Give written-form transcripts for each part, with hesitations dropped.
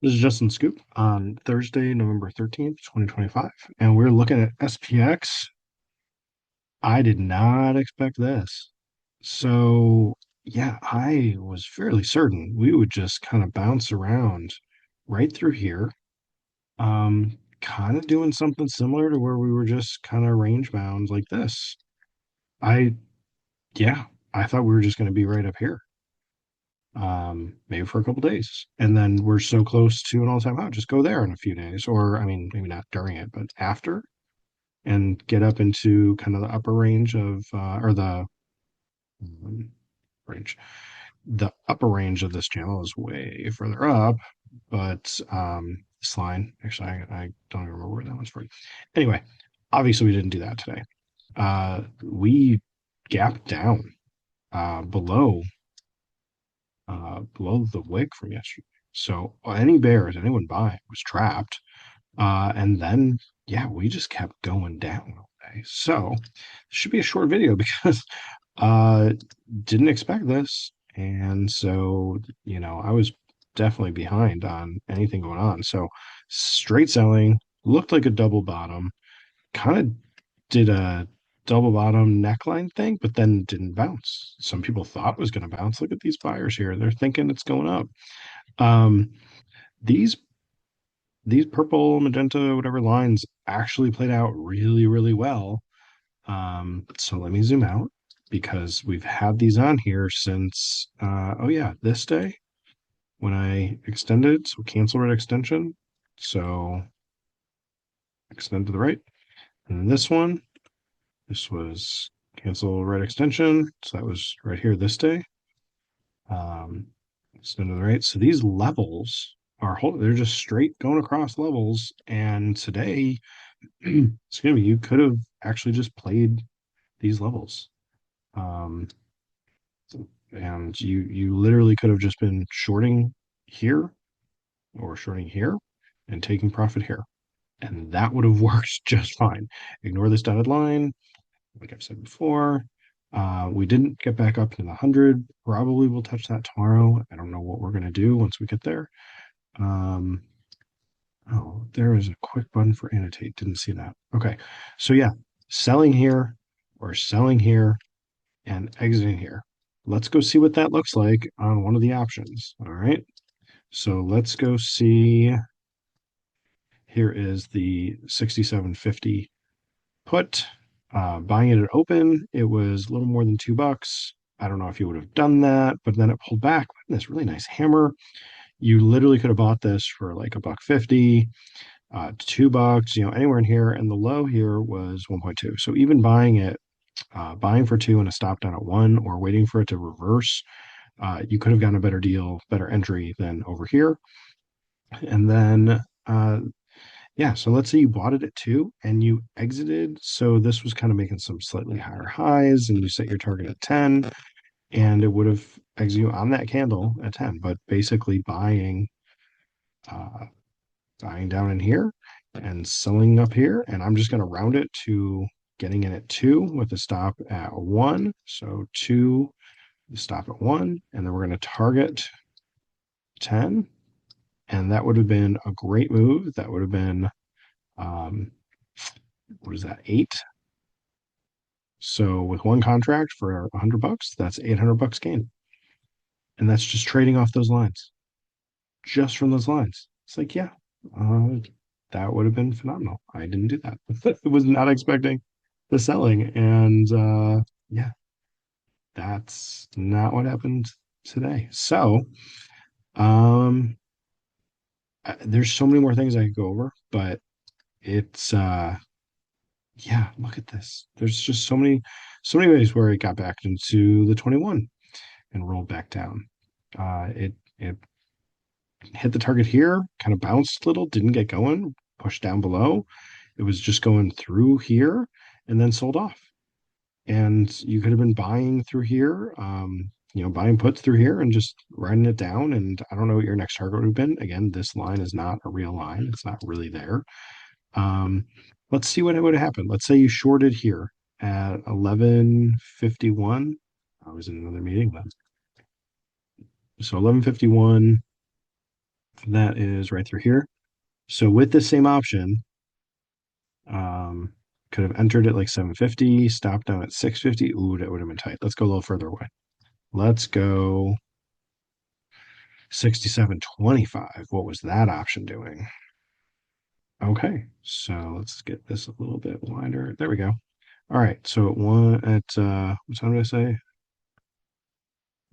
This is Justin Scoop on Thursday, November 13th, 2025, and we're looking at SPX. I did not expect this. So, yeah, I was fairly certain we would just kind of bounce around right through here, kind of doing something similar to where we were just kind of range bound like this. I, yeah, I thought we were just going to be right up here, maybe for a couple days. And then we're so close to an all-time high, just go there in a few days, or I mean, maybe not during it, but after, and get up into kind of the upper range of, or the um, range. The upper range of this channel is way further up, but this line, actually, I don't even remember where that one's from. Anyway, obviously we didn't do that today. We gapped down below below the wick from yesterday. So any bears, anyone buying was trapped. And then, yeah, we just kept going down all day. So this should be a short video because uh didn't expect this. And so, I was definitely behind on anything going on. So straight selling looked like a double bottom, kind of did a double bottom neckline thing, but then didn't bounce. Some people thought it was going to bounce. Look at these buyers here. They're thinking it's going up. Um, these these purple, magenta, whatever lines actually played out really, really well. So let me zoom out because we've had these on here since oh yeah, this day when I extended, so cancel red extension. So extend to the right. And then this was cancel red extension. So that was right here this day. Extend to the right. So these levels are holding, they're just straight going across levels. And today, excuse me, you could have actually just played these levels. Um, and you literally could have just been shorting here or shorting here and taking profit here. And that would have worked just fine. Ignore this dotted line. Like I've said before, we didn't get back up to the 100. Probably we'll touch that tomorrow. I don't know what we're going to do once we get there. Um, oh, there is a quick button for annotate. Didn't see that. Okay. So yeah, selling here or selling here and exiting here. Let's go see what that looks like on one of the options. All right. So let's go see. Here is the 6750 put. Buying it at open, it was a little more than $2. I don't know if you would have done that, but then it pulled back. This really nice hammer. You literally could have bought this for like a buck 50, $2, anywhere in here. And the low here was 1.2. So even buying it, buying for two and a stop down at one, or waiting for it to reverse, you could have gotten a better deal, better entry than over here. And then yeah, so let's say you bought it at two and you exited. So this was kind of making some slightly higher highs, and you set your target at 10, and it would have exited you on that candle at 10, but basically uh, buying down in here and selling up here. And I'm just going to round it to getting in at two with a stop at one. So two, stop at one, and then we're going to target 10. And that would have been a great move. That would have been, um, what is that, eight? So with one contract for $100, that's $800 gain. And that's just trading off those lines, just from those lines. It's like, yeah, uh, that would have been phenomenal. I didn't do that. I was not expecting the selling. And yeah, that's not what happened today. So um, there's so many more things I could go over, but it's yeah, look at this. There's just so many ways where it got back into the 21 and rolled back down. It hit the target here, kind of bounced a little, didn't get going, pushed down below. It was just going through here and then sold off. And you could have been buying through here, buying puts through here and just writing it down. And I don't know what your next target would have been. Again, this line is not a real line. It's not really there. Um, let's see what would have happened. Let's say you shorted here at 11:51. I was in another meeting then. So 11:51, That is right through here. So with the same option, um, could have entered it like 750, stopped down at 650. Ooh, that would have been tight. Let's go a little further away. Let's go 67.25. What was that option doing? Okay, so let's get this a little bit wider. There we go. All right, so it won at what time did I say?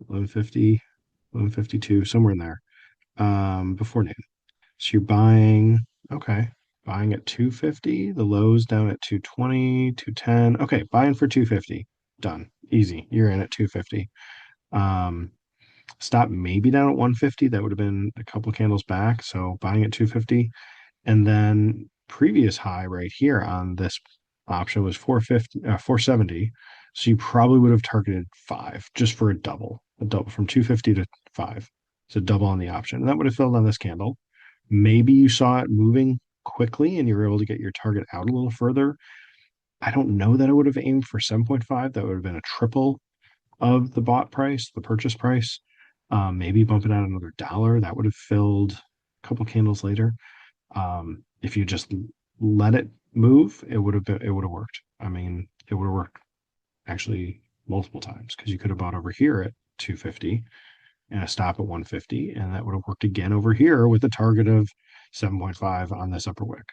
11:50, 11:52, somewhere in there. Before noon. So you're buying, okay, buying at 250, the lows down at 220, 210. Okay, buying for 250. Done. Easy. You're in at 250. Um, stop maybe down at 150. That would have been a couple candles back. So buying at 250. And then previous high right here on this option was 450, 470. So you probably would have targeted five just for a double from 250 to five. So double on the option. And that would have filled on this candle. Maybe you saw it moving quickly and you were able to get your target out a little further. I don't know that I would have aimed for 7.5. That would have been a triple of the bought price, the purchase price. Maybe bump it out another dollar. That would have filled a couple candles later. If you just let it move, it would have worked. I mean, it would have worked actually multiple times because you could have bought over here at 250 and a stop at 150, and that would have worked again over here with a target of 7.5 on this upper wick.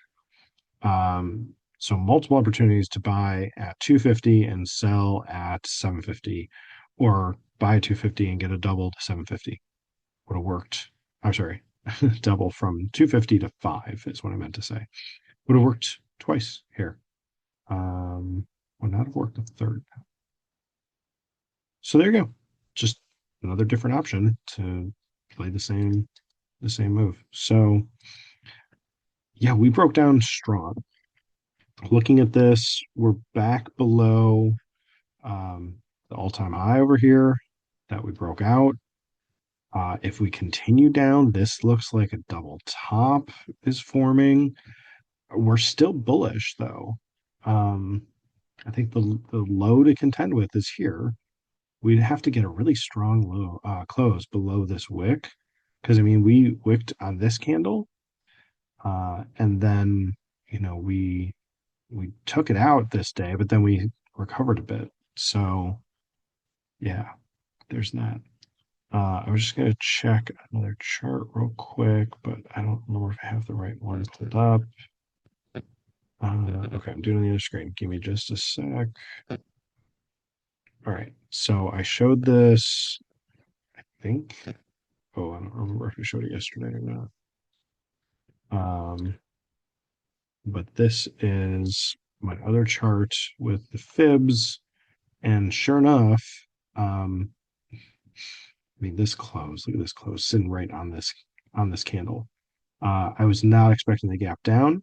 So multiple opportunities to buy at 250 and sell at 750, or buy at 250 and get a double to 750. Would have worked. I'm sorry, double from 250 to 5 is what I meant to say. Would have worked twice here. Would not have worked a third. So there you go. Just another different option to play the same move. So yeah, we broke down strong. Looking at this, we're back below the all-time high over here that we broke out. If we continue down, this looks like a double top is forming. We're still bullish though. I think the low to contend with is here. We'd have to get a really strong low close below this wick, because I mean we wicked on this candle, and then we took it out this day, but then we recovered a bit. So yeah, there's that. I was just gonna check another chart real quick, but I don't remember if I have the right one pulled up. Okay, I'm doing it on the other screen. Give me just a sec. All right, so I showed this, I think. Oh, I don't remember if I showed it yesterday or not. But this is my other chart with the fibs, and sure enough, um, I mean this close. Look at this close sitting right on this candle. I was not expecting the gap down,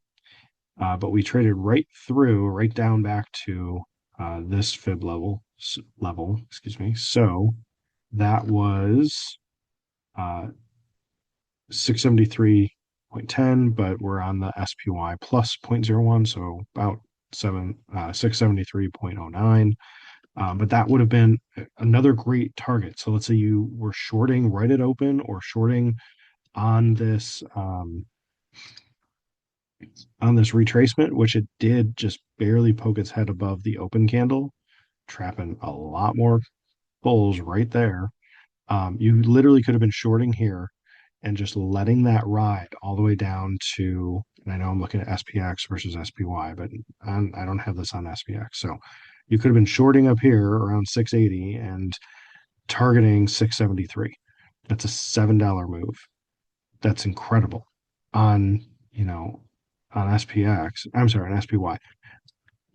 but we traded right down back to this fib level. Excuse me. So that was 673.10, but we're on the SPY plus 0.01, so about 673.09. But that would have been another great target. So let's say you were shorting right at open or shorting on this retracement, which it did just barely poke its head above the open candle, trapping a lot more bulls right there. You literally could have been shorting here and just letting that ride all the way down to, and I know I'm looking at SPX versus SPY, but I don't have this on SPX. So you could have been shorting up here around 680 and targeting 673. That's a $7 move. That's incredible on, you know, on SPX. I'm sorry, on SPY.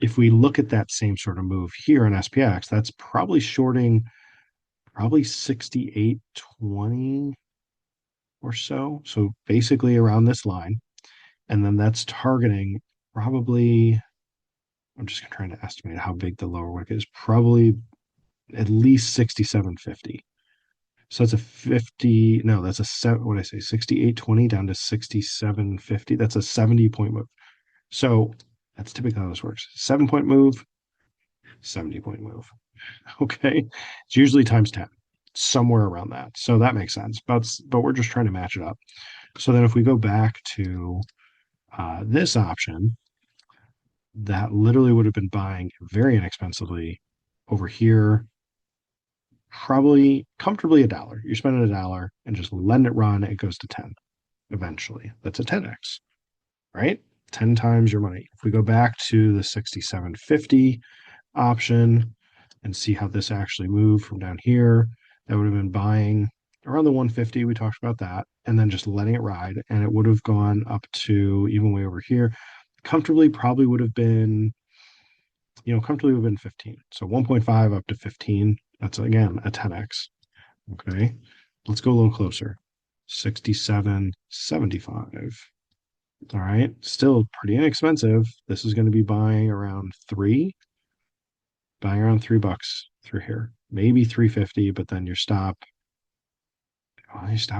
If we look at that same sort of move here on SPX, that's probably shorting probably 68.20 or so. So basically around this line. And then that's targeting probably, I'm just trying to estimate how big the lower wick is, probably at least 67.50. So that's a 50, no, that's a seven, what did I say, 68.20 down to 67.50. That's a 70-point move. So that's typically how this works. 7-point move, 70-point move. Okay. It's usually times 10, somewhere around that. So that makes sense. But we're just trying to match it up. So then if we go back to this option, that literally would have been buying very inexpensively over here, probably comfortably a dollar. You're spending a dollar and just letting it run, it goes to 10 eventually. That's a 10x, right? 10 times your money. If we go back to the 6750 option and see how this actually moved from down here, that would have been buying around the 150. We talked about that, and then just letting it ride, and it would have gone up to even way over here. Comfortably, probably would have been, comfortably would have been 15. So 1.5 up to 15. That's again a 10x. Okay. Let's go a little closer. 67.75. All right. Still pretty inexpensive. This is going to be buying around $3 through here. Maybe 350, but then your stop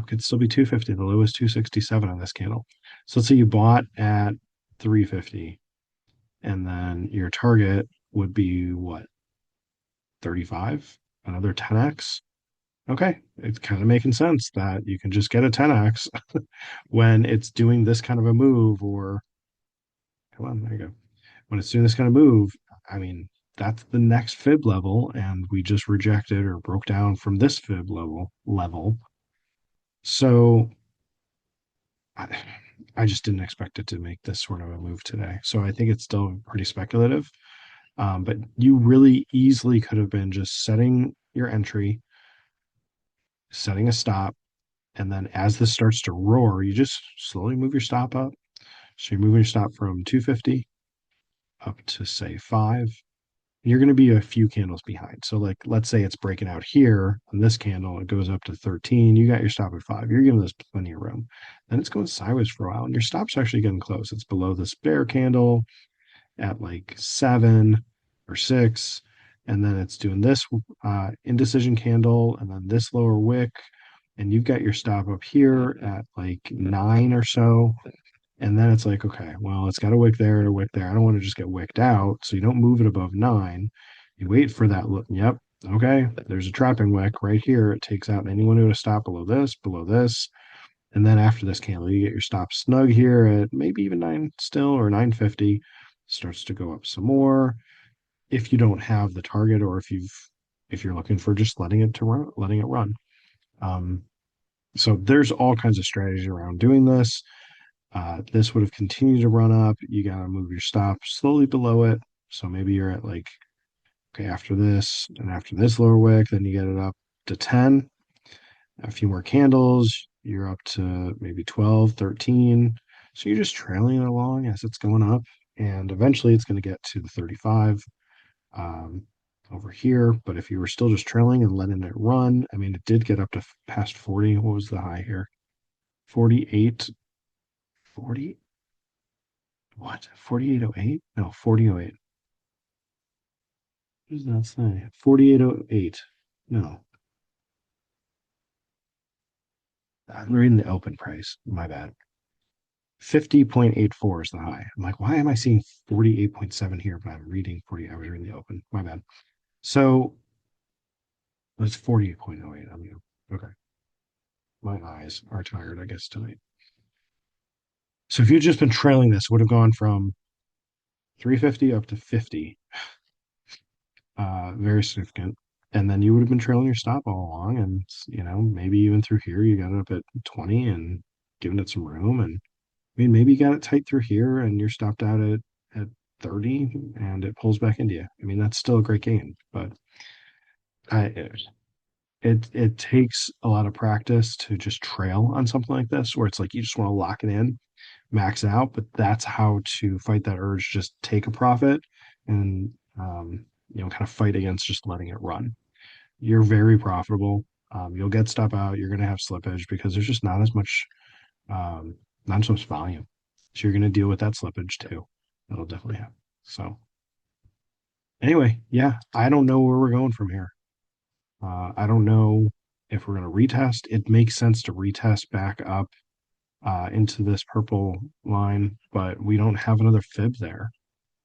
could still be 250. The low is 267 on this candle. So let's say you bought at 350, and then your target would be what? 35? Another 10x? Okay, it's kind of making sense that you can just get a 10x when it's doing this kind of a move, or come on, there you go. When it's doing this kind of move, I mean, that's the next fib level, and we just rejected or broke down from this fib level. So I, I just didn't expect it to make this sort of a move today. So I think it's still pretty speculative. But you really easily could have been just setting your entry, setting a stop, and then as this starts to roar, you just slowly move your stop up. So you're moving your stop from 250 up to say 5. You're going to be a few candles behind. So like let's say it's breaking out here on this candle, it goes up to 13. You got your stop at 5. You're giving this plenty of room. Then it's going sideways for a while, and your stop's actually getting close. It's below this bear candle at like 7 or 6. And then it's doing this indecision candle and then this lower wick. And you've got your stop up here at like 9 or so. And then it's like, okay, well, it's got a wick there and a wick there. I don't want to just get wicked out. So you don't move it above 9. You wait for that look. Yep. Okay. There's a trapping wick right here. It takes out anyone who would have stopped below this, below this. And then after this candle, you get your stop snug here at maybe even 9 still, or 950. Starts to go up some more. If you don't have the target, or if you're looking for just letting it run. Um, so there's all kinds of strategies around doing this. This would have continued to run up. You got to move your stop slowly below it. So maybe you're at like, okay, after this and after this lower wick, then you get it up to 10. A few more candles, you're up to maybe 12, 13. So you're just trailing it along as it's going up. And eventually it's going to get to the 35 um, over here. But if you were still just trailing and letting it run, I mean, it did get up to past 40. What was the high here? 48, 40, what? 4808? No, 4008. What does that say? 4808. No, I'm reading the open price. My bad. 50.84 is the high. I'm like, why am I seeing 48.7 here? But I'm reading 40. I was reading the open. My bad. So it's 48.08. I mean, okay. My eyes are tired, I guess, tonight. So if you'd just been trailing this, it would have gone from 350 up to 50. Very significant. And then you would have been trailing your stop all along. And, maybe even through here, you got it up at 20 and giving it some room. And I mean, maybe you got it tight through here and you're stopped out at 30 and it pulls back into you. I mean, that's still a great gain, but I, it takes a lot of practice to just trail on something like this, where it's like you just want to lock it in, max out. But that's how to fight that urge. Just take a profit and kind of fight against just letting it run. You're very profitable. You'll get stop out. You're going to have slippage because there's just um, not as much volume. So you're going to deal with that slippage too. That'll definitely happen. So anyway, yeah, I don't know where we're going from here. I don't know if we're going to retest. It makes sense to retest back up into this purple line, but we don't have another fib there.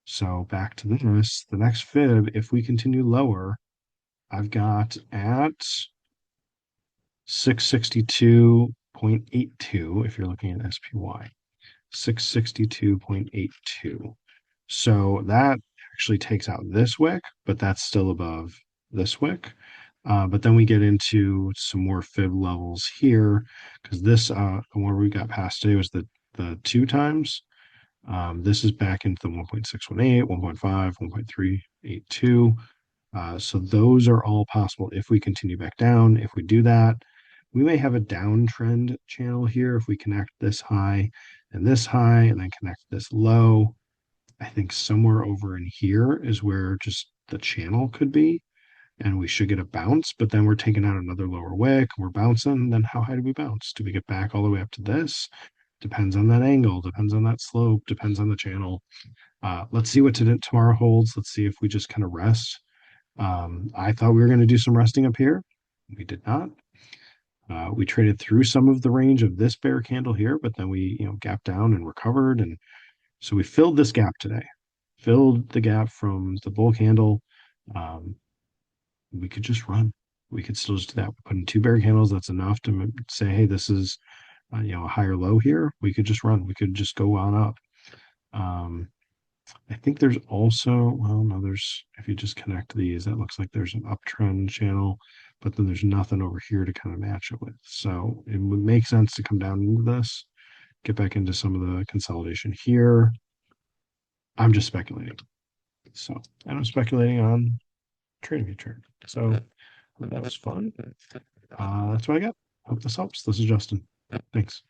So back to this, the next fib, if we continue lower, I've got at 662.5. 0.82 if you're looking at SPY, 662.82. So that actually takes out this wick, but that's still above this wick. But then we get into some more fib levels here because this the one we got past today was the two times. This is back into the 1.618, 1.5, 1.382. So those are all possible if we continue back down. If we do that, we may have a downtrend channel here if we connect this high and then connect this low. I think somewhere over in here is where just the channel could be, and we should get a bounce, but then we're taking out another lower wick, we're bouncing, then how high do we bounce? Do we get back all the way up to this? Depends on that angle, depends on that slope, depends on the channel. Let's see what tomorrow holds. Let's see if we just kind of rest. I thought we were going to do some resting up here. We did not. We traded through some of the range of this bear candle here, but then we, gapped down and recovered. And so we filled this gap today, filled the gap from the bull candle. Um, we could just run. We could still just do that. We put in two bear candles. That's enough to say, hey, this is, a higher low here. We could just run. We could just go on up. I think there's also, well, no, if you just connect these, that looks like there's an uptrend channel, but then there's nothing over here to kind of match it with. So it would make sense to come down into this, get back into some of the consolidation here. I'm just speculating. So, and I'm speculating on TradingView. So that was fun. That's what I got. Hope this helps. This is Justin. Thanks.